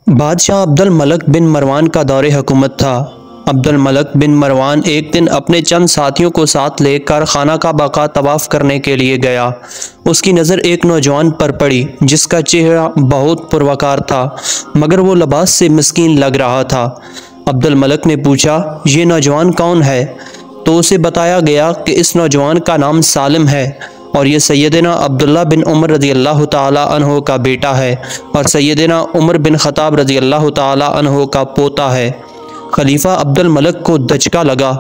बादशाह अब्दुल मलिक बिन मरवान का दौरे हुकूमत था। अब्दुल मलिक बिन मरवान एक दिन अपने चंद साथियों को साथ लेकर खाना काबा का तवाफ़ करने के लिए गया। उसकी नज़र एक नौजवान पर पड़ी जिसका चेहरा बहुत पुरवकार था, मगर वो लिबास से मिस्कीन लग रहा था। अब्दुल मलिक ने पूछा, ये नौजवान कौन है? तो उसे बताया गया कि इस नौजवान का नाम सालिम है और ये सैयदना अब्दुल्ला बिन उमर रज़ी अल्लाह ताला अन्हो का बेटा है और सैयदना उमर बिन ख़त्ताब रज़ी अल्लाह ताला अन्हो का पोता है। खलीफा अब्दुल मलिक को दचका लगा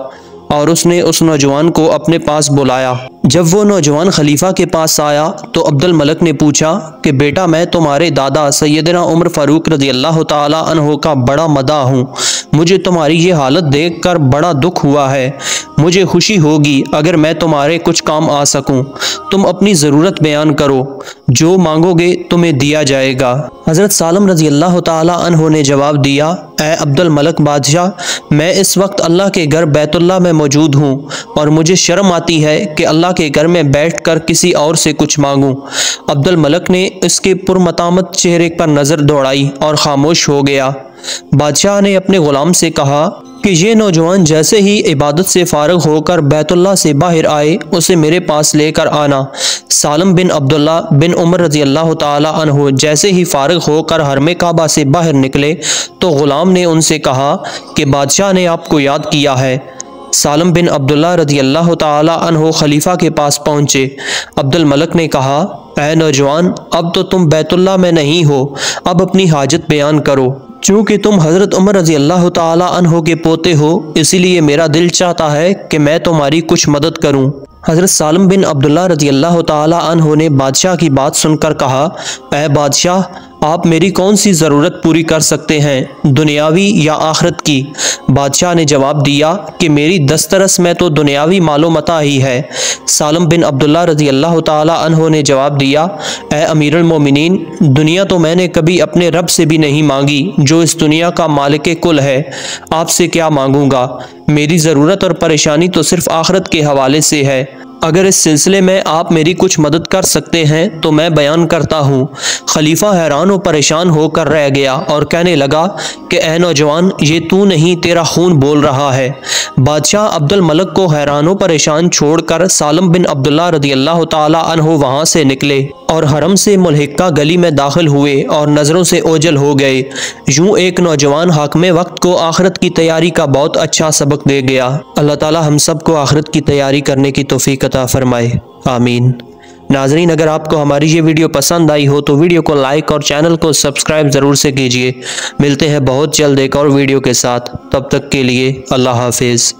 और उसने उस नौजवान को अपने पास बुलाया। जब वो नौजवान खलीफा के पास आया तो अब्दुल मलिक ने पूछा कि बेटा, मैं तुम्हारे दादा सैयदना उमर फ़ारूक रज़ी अल्लाह ताला अन्हो का बड़ा मदाह हूँ। मुझे तुम्हारी ये हालत देखकर बड़ा दुख हुआ है। मुझे खुशी होगी अगर मैं तुम्हारे कुछ काम आ सकूं। तुम अपनी ज़रूरत बयान करो, जो मांगोगे तुम्हें दिया जाएगा। हज़रत सालिम रज़ी अल्लाह ताला अन्हो ने जवाब दिया, ए अब्दुल मलिक बादशाह, मैं इस वक्त अल्लाह के घर बैतुल्लाह में मौजूद हूँ और मुझे शर्म आती है कि अल्लाह के घर में बैठकर किसी और से कुछ मांगूं। अब्दुल मलिक ने इसके पुरमतामत चेहरे पर नज़र दौड़ाई और खामोश हो गया। बादशाह ने अपने ग़ुलाम से कहा कि ये नौजवान जैसे ही इबादत से फ़ारिग होकर बैतुल्लाह से बाहर आए, उसे मेरे पास लेकर आना। सालिम बिन अब्दुल्ला बिन उमर रज़ी अल्लाह ताला अन्हो जैसे ही फ़ारिग होकर हरमे काबा से बाहर निकले तो ग़ुलाम ने उनसे कहा कि बादशाह ने आपको याद किया है। सालिम बिन अब्दुल्ला रज़ी अल्लाह ताला अन्हो खलीफा के पास पहुँचे। अब्दुल मलिक ने कहा, ऐ नौजवान, अब तो तुम बैतुल्लाह में नहीं हो, अब अपनी हाजत बयान करो। चूँकि तुम हज़रत उमर रज़ी अल्लाह ताला अन्हो के पोते हो, इसीलिए मेरा दिल चाहता है कि मैं तुम्हारी कुछ मदद करूँ। हज़रत सालिम बिन अब्दुल्ला रज़ी अल्लाह ताला अन्हो ने बादशाह की बात सुनकर कहा, ऐ बादशाह, आप मेरी कौन सी ज़रूरत पूरी कर सकते हैं, दुनियावी या आखिरत की? बादशाह ने जवाब दिया कि मेरी दस्तरस में तो दुनियावी मालो मता ही है। सालिम बिन अब्दुल्ला रज़ी अल्लाह ताला अन्हो ने जवाब दिया, ए अमीरुल मोमिनीन, दुनिया तो मैंने कभी अपने रब से भी नहीं मांगी जो इस दुनिया का मालिक कुल है। आपसे क्या मांगूंगा? मेरी ज़रूरत और परेशानी तो सिर्फ़ आखिरत के हवाले से है। अगर इस सिलसिले में आप मेरी कुछ मदद कर सकते हैं तो मैं बयान करता हूँ। खलीफा हैरान और परेशान होकर रह गया और कहने लगा कि ए नौजवान, ये तू नहीं, तेरा खून बोल रहा है। बादशाह अब्दुल मलिक को हैरान और परेशान छोड़कर सालिम बिन अब्दुल्ला रज़ी अल्लाह ताला अन्हो वहाँ से निकले और हरम से मुल्हिका गली में दाखिल हुए और नज़रों से ओझल हो गए। यूँ एक नौजवान हाकिम वक्त को आखिरत की तैयारी का बहुत अच्छा सबक दे गया। अल्लाह ताला हम सब को आखिरत की तैयारी करने की तौफीक अता फरमाए, आमीन। नाज़रीन, अगर आपको हमारी ये वीडियो पसंद आई हो तो वीडियो को लाइक और चैनल को सब्सक्राइब ज़रूर से कीजिए। मिलते हैं बहुत जल्द एक और वीडियो के साथ, तब तक के लिए अल्लाह हाफिज़।